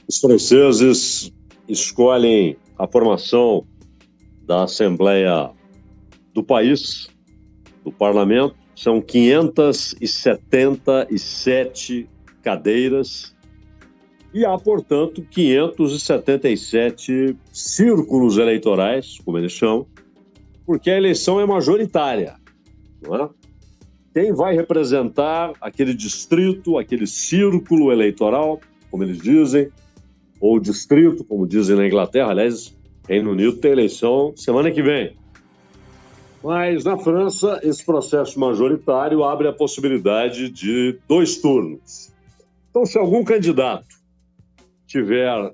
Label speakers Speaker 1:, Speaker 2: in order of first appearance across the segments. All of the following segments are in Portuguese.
Speaker 1: Os franceses escolhem a formação da Assembleia do país, do parlamento. São 577 cadeiras e há, portanto, 577 círculos eleitorais, como eles chamam, porque a eleição é majoritária, não é? Quem vai representar aquele distrito, aquele círculo eleitoral, como eles dizem, ou distrito, como dizem na Inglaterra. Aliás, Reino Unido tem eleição semana que vem. Mas na França, esse processo majoritário abre a possibilidade de 2 turnos. Então, se algum candidato tiver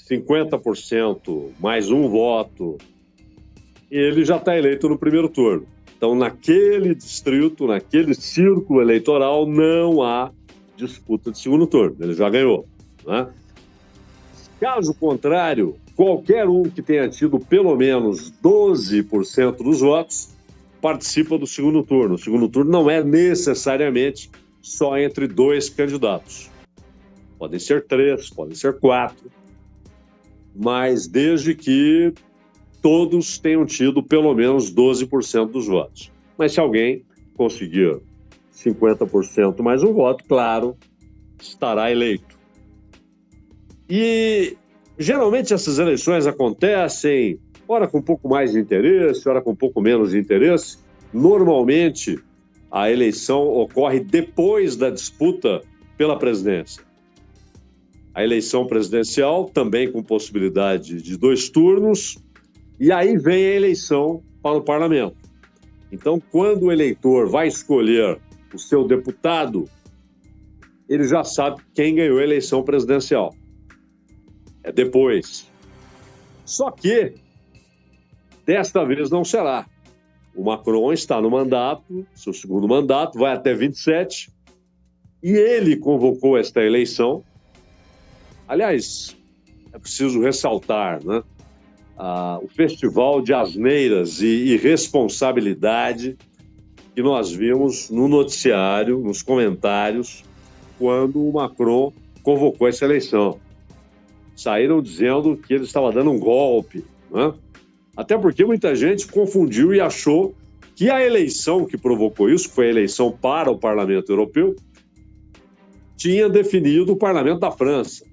Speaker 1: 50% mais um voto, ele já está eleito no primeiro turno. Então, naquele distrito, naquele círculo eleitoral, não há disputa de segundo turno. Ele já ganhou, né? Caso contrário, qualquer um que tenha tido pelo menos 12% dos votos participa do segundo turno. O segundo turno não é necessariamente só entre 2 candidatos. Podem ser 3, podem ser 4, mas desde que todos tenham tido pelo menos 12% dos votos. Mas se alguém conseguir 50% mais um voto, claro, estará eleito. E geralmente essas eleições acontecem, ora com um pouco mais de interesse, ora com um pouco menos de interesse. Normalmente a eleição ocorre depois da disputa pela presidência. A eleição presidencial também com possibilidade de 2 turnos, e aí vem a eleição para o parlamento. Então, quando o eleitor vai escolher o seu deputado, ele já sabe quem ganhou a eleição presidencial. É depois. Só que, desta vez não será. O Macron está no mandato, seu segundo mandato, vai até 27, e ele convocou esta eleição. Aliás, é preciso ressaltar, né? O festival de asneiras e irresponsabilidade que nós vimos no noticiário, nos comentários, quando o Macron convocou essa eleição. Saíram dizendo que ele estava dando um golpe, né? Até porque muita gente confundiu e achou que a eleição que provocou isso, que foi a eleição para o Parlamento Europeu, tinha definido o Parlamento da França.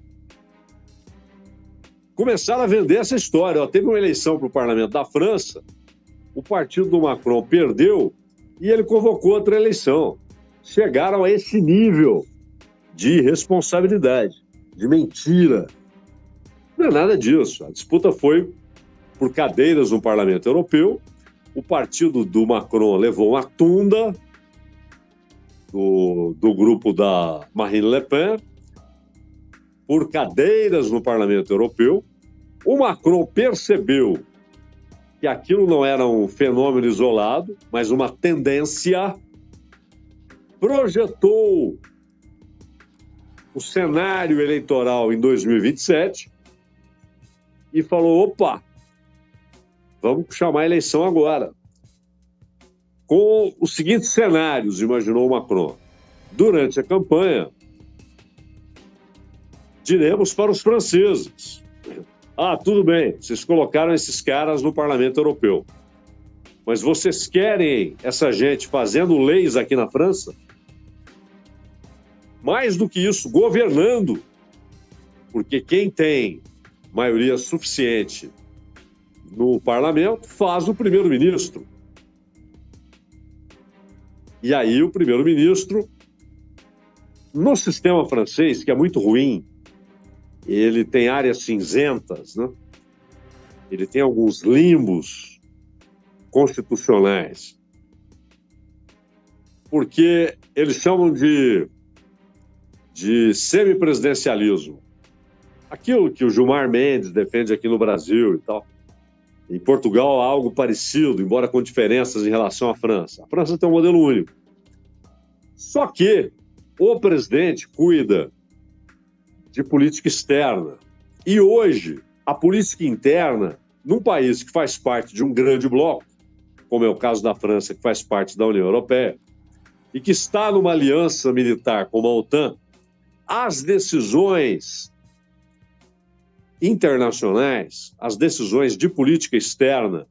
Speaker 1: Começaram a vender essa história. Teve uma eleição para o Parlamento da França, o partido do Macron perdeu e ele convocou outra eleição. Chegaram a esse nível de irresponsabilidade, de mentira. Não é nada disso. A disputa foi por cadeiras no Parlamento Europeu. O partido do Macron levou uma tunda do grupo da Marine Le Pen por cadeiras no Parlamento Europeu. O Macron percebeu que aquilo não era um fenômeno isolado, mas uma tendência, projetou o cenário eleitoral em 2027 e falou, opa, vamos chamar a eleição agora. Com os seguintes cenários, imaginou o Macron. Durante a campanha, diremos para os franceses, tudo bem, vocês colocaram esses caras no Parlamento Europeu, mas vocês querem essa gente fazendo leis aqui na França? Mais do que isso, governando, porque quem tem maioria suficiente no parlamento faz o primeiro-ministro. E aí o primeiro-ministro, no sistema francês, que é muito ruim, ele tem áreas cinzentas, né? Ele tem alguns limbos constitucionais, porque eles chamam de semipresidencialismo. Aquilo que o Gilmar Mendes defende aqui no Brasil e tal. Em Portugal há algo parecido, embora com diferenças em relação à França. A França tem um modelo único. Só que o presidente cuida de política externa. E hoje, a política interna, num país que faz parte de um grande bloco, como é o caso da França, que faz parte da União Europeia, e que está numa aliança militar como a OTAN, as decisões internacionais, as decisões de política externa,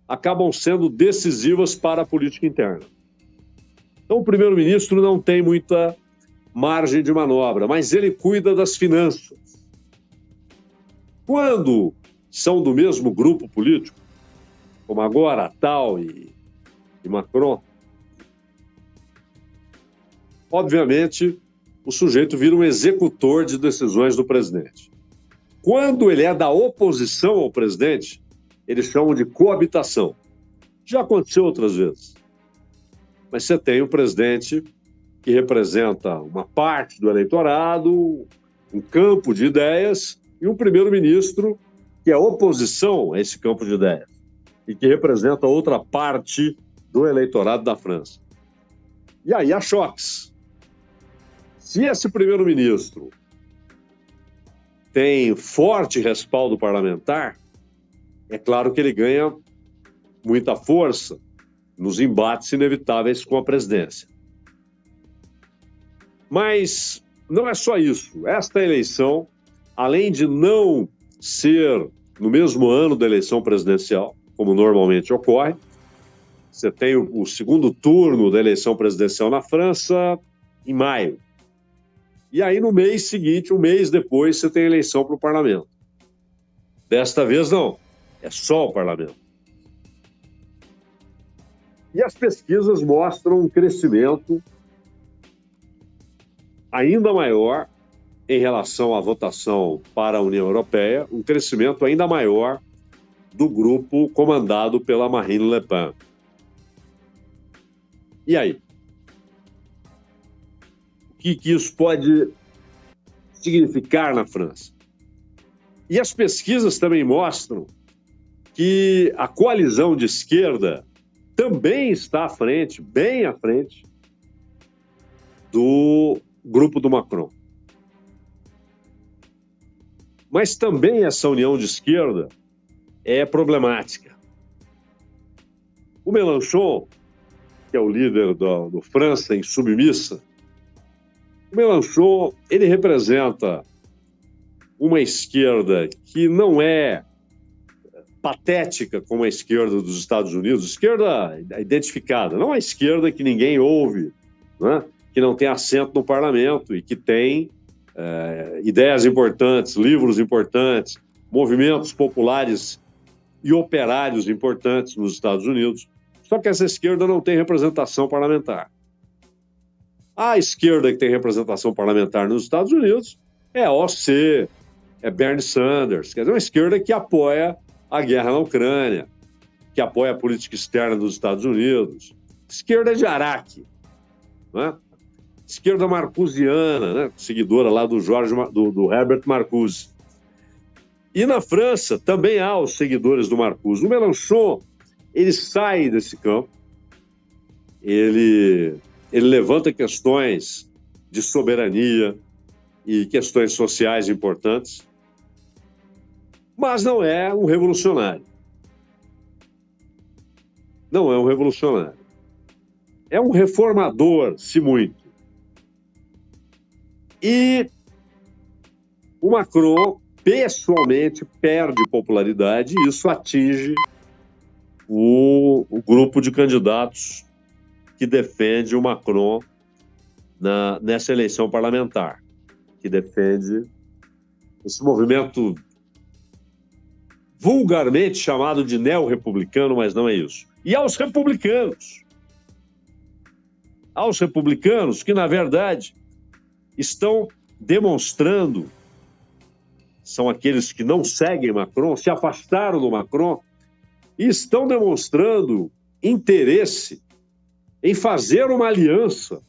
Speaker 1: acabam sendo decisivas para a política interna. Então, o primeiro-ministro não tem muita margem de manobra, mas ele cuida das finanças. Quando são do mesmo grupo político, como agora Attal e Macron, obviamente, o sujeito vira um executor de decisões do presidente. Quando ele é da oposição ao presidente, eles chamam de coabitação. Já aconteceu outras vezes. Mas você tem o presidente que representa uma parte do eleitorado, um campo de ideias, e um primeiro-ministro que é oposição a esse campo de ideias e que representa outra parte do eleitorado da França. E aí há choques. Se esse primeiro-ministro tem forte respaldo parlamentar, é claro que ele ganha muita força nos embates inevitáveis com a presidência. Mas não é só isso. Esta eleição, além de não ser no mesmo ano da eleição presidencial, como normalmente ocorre, você tem o segundo turno da eleição presidencial na França em maio. E aí, no mês seguinte, um mês depois, você tem a eleição para o parlamento. Desta vez, não. É só o parlamento. E as pesquisas mostram um crescimento ainda maior em relação à votação para a União Europeia, um crescimento ainda maior do grupo comandado pela Marine Le Pen. E aí? O que isso pode significar na França? E as pesquisas também mostram que a coalizão de esquerda também está à frente, bem à frente, do grupo do Macron. Mas também essa união de esquerda é problemática. O Mélenchon, que é o líder do França Insubmissa, o Mélenchon, ele representa uma esquerda que não é patética como a esquerda dos Estados Unidos, esquerda identificada, não a esquerda que ninguém ouve, né? Que não tem assento no parlamento e que tem ideias importantes, livros importantes, movimentos populares e operários importantes nos Estados Unidos. Só que essa esquerda não tem representação parlamentar. A esquerda que tem representação parlamentar nos Estados Unidos é a OC, é Bernie Sanders, quer dizer, uma esquerda que apoia a guerra na Ucrânia, que apoia a política externa dos Estados Unidos. Esquerda de Araque, né? Esquerda marcusiana, né? Seguidora lá do Herbert Marcuse. E na França também há os seguidores do Marcuse. O Mélenchon, ele sai desse campo, ele levanta questões de soberania e questões sociais importantes, mas não é um revolucionário. Não é um revolucionário. É um reformador, se muito. E o Macron, pessoalmente, perde popularidade e isso atinge o grupo de candidatos que defende o Macron nessa eleição parlamentar, que defende esse movimento vulgarmente chamado de neo-republicano, mas não é isso. E aos republicanos que, na verdade, estão demonstrando, são aqueles que não seguem Macron, se afastaram do Macron, e estão demonstrando interesse em fazer uma aliança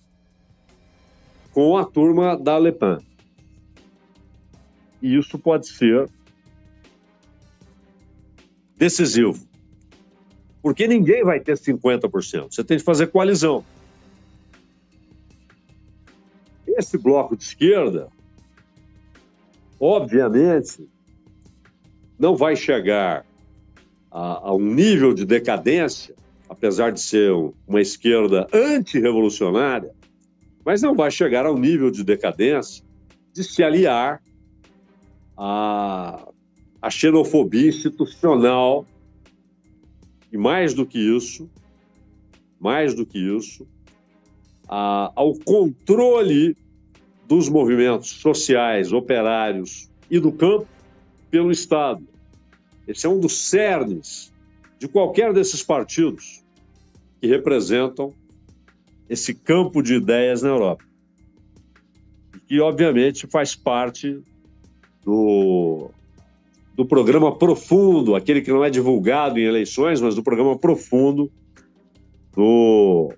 Speaker 1: com a turma da Le Pen. E isso pode ser decisivo. Porque ninguém vai ter 50%. Você tem que fazer coalizão. Esse bloco de esquerda, obviamente, não vai chegar a um nível de decadência, apesar de ser uma esquerda antirrevolucionária, mas não vai chegar ao nível de decadência de se aliar à xenofobia institucional e, mais do que isso, ao controle dos movimentos sociais, operários e do campo pelo Estado. Esse é um dos cernes de qualquer desses partidos que representam esse campo de ideias na Europa. E que, obviamente, faz parte do programa profundo, aquele que não é divulgado em eleições, mas do programa profundo do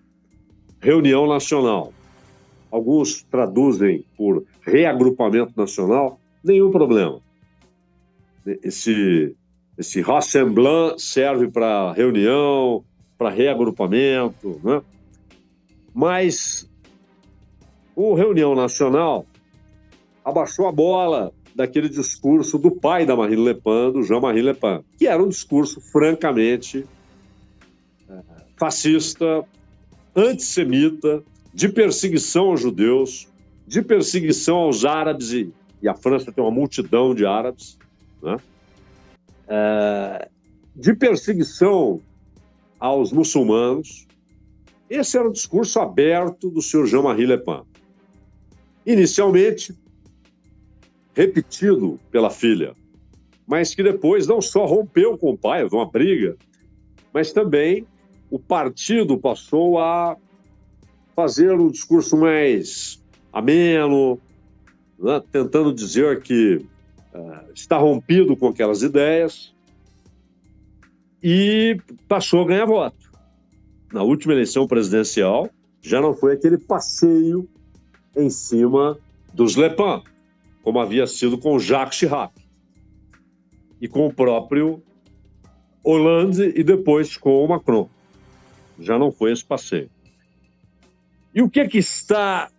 Speaker 1: Reunião Nacional. Alguns traduzem por reagrupamento nacional, nenhum problema. Esse rassemblement serve para reunião, para reagrupamento, né? Mas o Reunião Nacional abaixou a bola daquele discurso do pai da Marine Le Pen, do Jean-Marie Le Pen, que era um discurso francamente fascista, antissemita, de perseguição aos judeus, de perseguição aos árabes, e a França tem uma multidão de árabes, né? De perseguição aos muçulmanos. Esse era o discurso aberto do senhor Jean-Marie Le Pen. Inicialmente, repetido pela filha, mas que depois não só rompeu com o pai, houve uma briga, mas também o partido passou a fazer um discurso mais ameno, né, tentando dizer que está rompido com aquelas ideias, e passou a ganhar voto. Na última eleição presidencial, já não foi aquele passeio em cima dos Le Pen, como havia sido com Jacques Chirac e com o próprio Hollande e depois com o Macron. Já não foi esse passeio. E o que é que está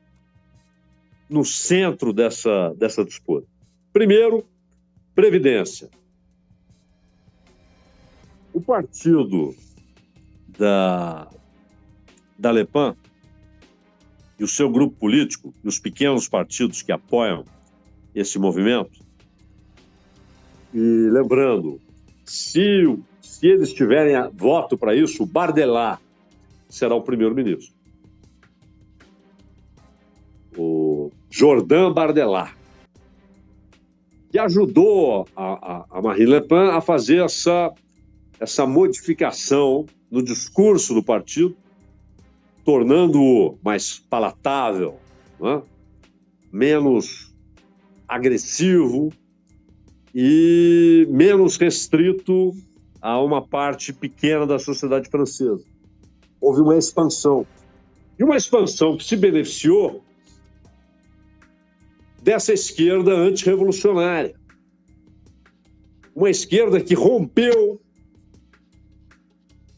Speaker 1: no centro dessa disputa? Primeiro, Previdência. O partido da Le Pen e o seu grupo político, e os pequenos partidos que apoiam esse movimento, e lembrando, se eles tiverem voto para isso, o Bardella será o primeiro-ministro. O Jordan Bardella, que ajudou a Marine Le Pen a fazer essa modificação no discurso do partido, tornando-o mais palatável, né? Menos agressivo e menos restrito a uma parte pequena da sociedade francesa. Houve uma expansão. E uma expansão que se beneficiou dessa esquerda antirrevolucionária. Uma esquerda que rompeu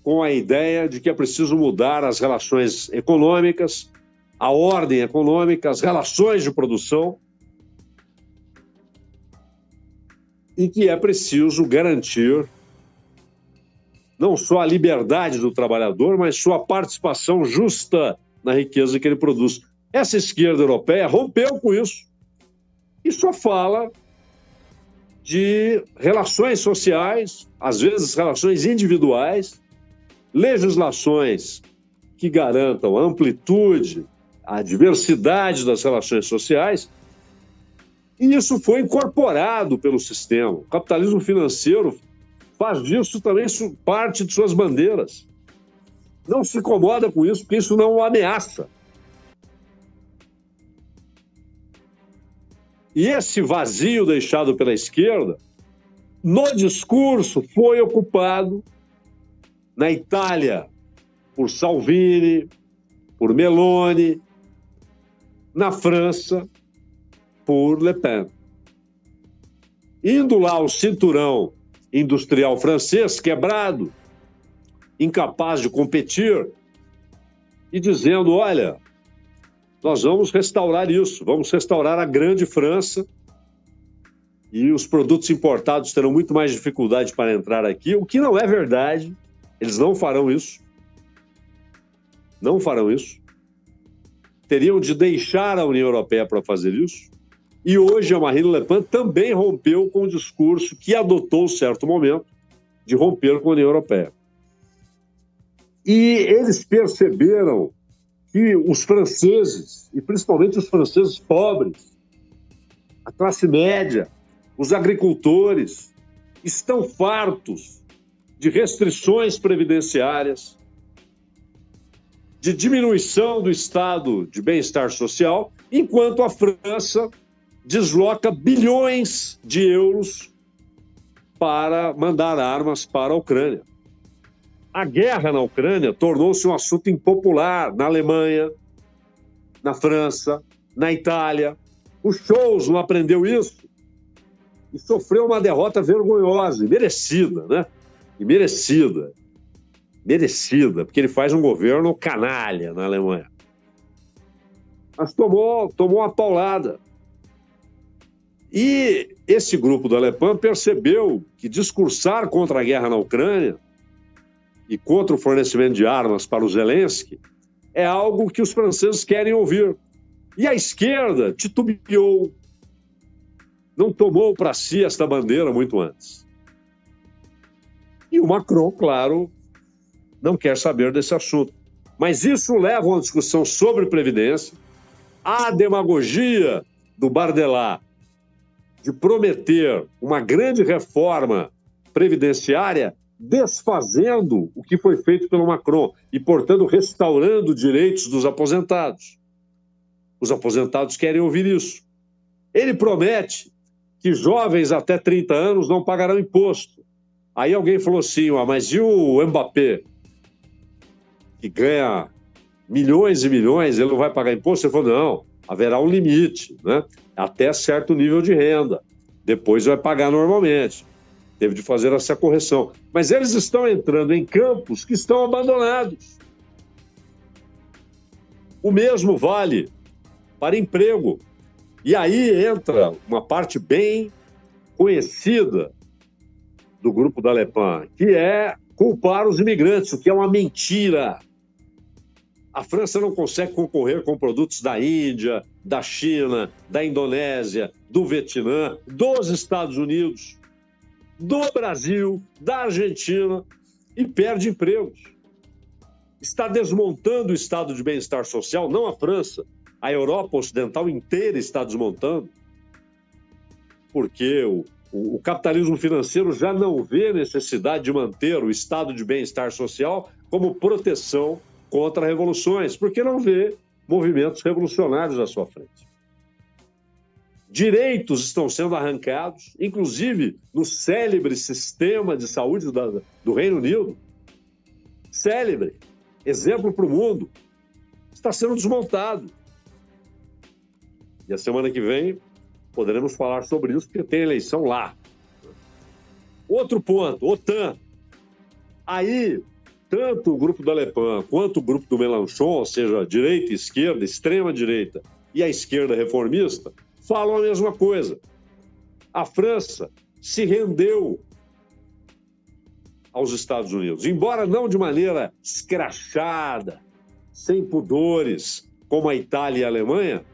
Speaker 1: com a ideia de que é preciso mudar as relações econômicas, a ordem econômica, as relações de produção, e que é preciso garantir não só a liberdade do trabalhador, mas sua participação justa na riqueza que ele produz. Essa esquerda europeia rompeu com isso e só fala de relações sociais, às vezes relações individuais, legislações que garantam a amplitude, a diversidade das relações sociais, e isso foi incorporado pelo sistema. O capitalismo financeiro faz disso também parte de suas bandeiras. Não se incomoda com isso, porque isso não o ameaça. E esse vazio deixado pela esquerda, no discurso, foi ocupado na Itália por Salvini, por Meloni, na França por Le Pen. Indo lá o cinturão industrial francês quebrado, incapaz de competir, e dizendo, olha, nós vamos restaurar isso, vamos restaurar a grande França, e os produtos importados terão muito mais dificuldade para entrar aqui, o que não é verdade. Eles não farão isso. Não farão isso. Teriam de deixar a União Europeia para fazer isso. E hoje a Marine Le Pen também rompeu com o discurso que adotou, em certo momento, de romper com a União Europeia. E eles perceberam que os franceses, e principalmente os franceses pobres, a classe média, os agricultores, estão fartos de restrições previdenciárias, de diminuição do estado de bem-estar social, enquanto a França desloca bilhões de euros para mandar armas para a Ucrânia. A guerra na Ucrânia tornou-se um assunto impopular na Alemanha, na França, na Itália. O Scholz não aprendeu isso e sofreu uma derrota vergonhosa e merecida, né? E merecida, porque ele faz um governo canalha na Alemanha. Mas tomou uma paulada. E esse grupo da Le Pen percebeu que discursar contra a guerra na Ucrânia e contra o fornecimento de armas para o Zelensky é algo que os franceses querem ouvir. E a esquerda titubeou, não tomou para si esta bandeira muito antes. E o Macron, claro, não quer saber desse assunto. Mas isso leva a uma discussão sobre Previdência, a demagogia do Bardella de prometer uma grande reforma previdenciária, desfazendo o que foi feito pelo Macron e, portanto, restaurando direitos dos aposentados. Os aposentados querem ouvir isso. Ele promete que jovens até 30 anos não pagarão imposto. Aí alguém falou assim, mas e o Mbappé, que ganha milhões e milhões, ele não vai pagar imposto? Ele falou, não, haverá um limite, né? Até certo nível de renda. Depois vai pagar normalmente. Teve de fazer essa correção. Mas eles estão entrando em campos que estão abandonados. O mesmo vale para emprego. E aí entra uma parte bem conhecida do grupo da Le Pen, que é culpar os imigrantes, o que é uma mentira. A França não consegue concorrer com produtos da Índia, da China, da Indonésia, do Vietnã, dos Estados Unidos, do Brasil, da Argentina, e perde empregos. Está desmontando o estado de bem-estar social, não a França, a Europa Ocidental inteira está desmontando, porque o capitalismo financeiro já não vê necessidade de manter o estado de bem-estar social como proteção contra revoluções, porque não vê movimentos revolucionários à sua frente. Direitos estão sendo arrancados, inclusive no célebre sistema de saúde do Reino Unido. Célebre, exemplo para o mundo, está sendo desmontado. E a semana que vem poderemos falar sobre isso, porque tem eleição lá. Outro ponto, OTAN. Aí, tanto o grupo da Le Pen quanto o grupo do Mélenchon, ou seja, direita e esquerda, extrema-direita e a esquerda reformista, falam a mesma coisa. A França se rendeu aos Estados Unidos, embora não de maneira escrachada, sem pudores, como a Itália e a Alemanha.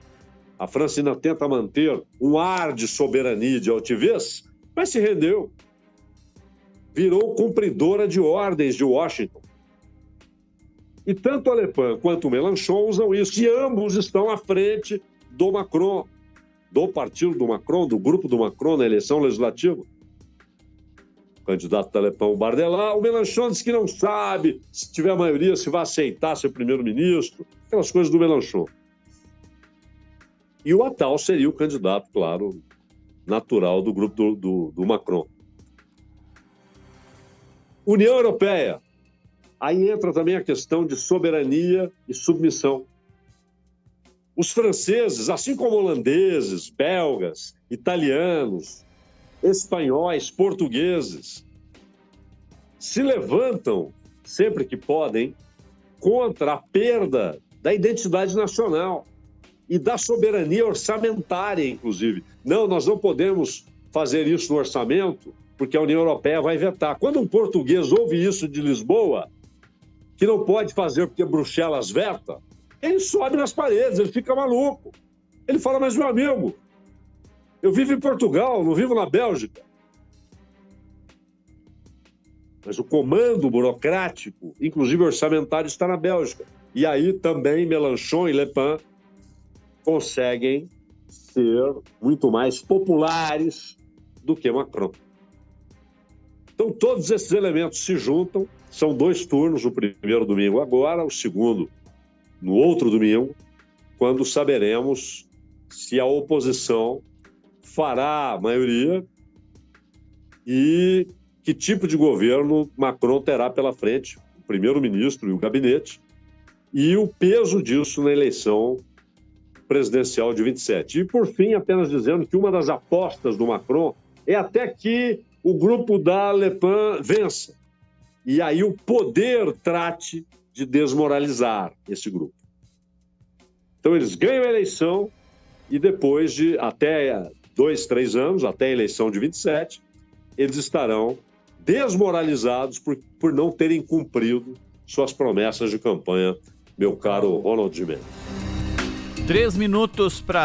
Speaker 1: A França ainda tenta manter um ar de soberania e de altivez, mas se rendeu. Virou cumpridora de ordens de Washington. E tanto a Le Pen quanto o Mélenchon usam isso, e ambos estão à frente do Macron, do partido do Macron, do grupo do Macron na eleição legislativa. O candidato da Le Pen, o Bardella, o Mélenchon diz que não sabe, se tiver maioria, se vai aceitar ser primeiro-ministro, aquelas coisas do Mélenchon. E o Attal seria o candidato, claro, natural do grupo do Macron. União Europeia. Aí entra também a questão de soberania e submissão. Os franceses, assim como holandeses, belgas, italianos, espanhóis, portugueses, se levantam, sempre que podem, contra a perda da identidade nacional e da soberania orçamentária, inclusive. Não, nós não podemos fazer isso no orçamento, porque a União Europeia vai vetar. Quando um português ouve isso de Lisboa, que não pode fazer porque Bruxelas veta, ele sobe nas paredes, ele fica maluco. Ele fala, mas meu amigo, Eu vivo em Portugal, não vivo na Bélgica. Mas o comando burocrático, inclusive orçamentário, está na Bélgica. E aí também Mélenchon e Le Pen conseguem ser muito mais populares do que Macron. Então, todos esses elementos se juntam. São 2 turnos, o primeiro domingo agora, o segundo no outro domingo, quando saberemos se a oposição fará a maioria e que tipo de governo Macron terá pela frente, o primeiro-ministro e o gabinete, e o peso disso na eleição presidencial de 27. E, por fim, apenas dizendo que uma das apostas do Macron é até que o grupo da Le Pen vença. E aí o poder trate de desmoralizar esse grupo. Então, eles ganham a eleição e depois de até 2, 3 anos, até a eleição de 27, eles estarão desmoralizados por não terem cumprido suas promessas de campanha, meu caro Ronald Gimenez.
Speaker 2: 3 minutos para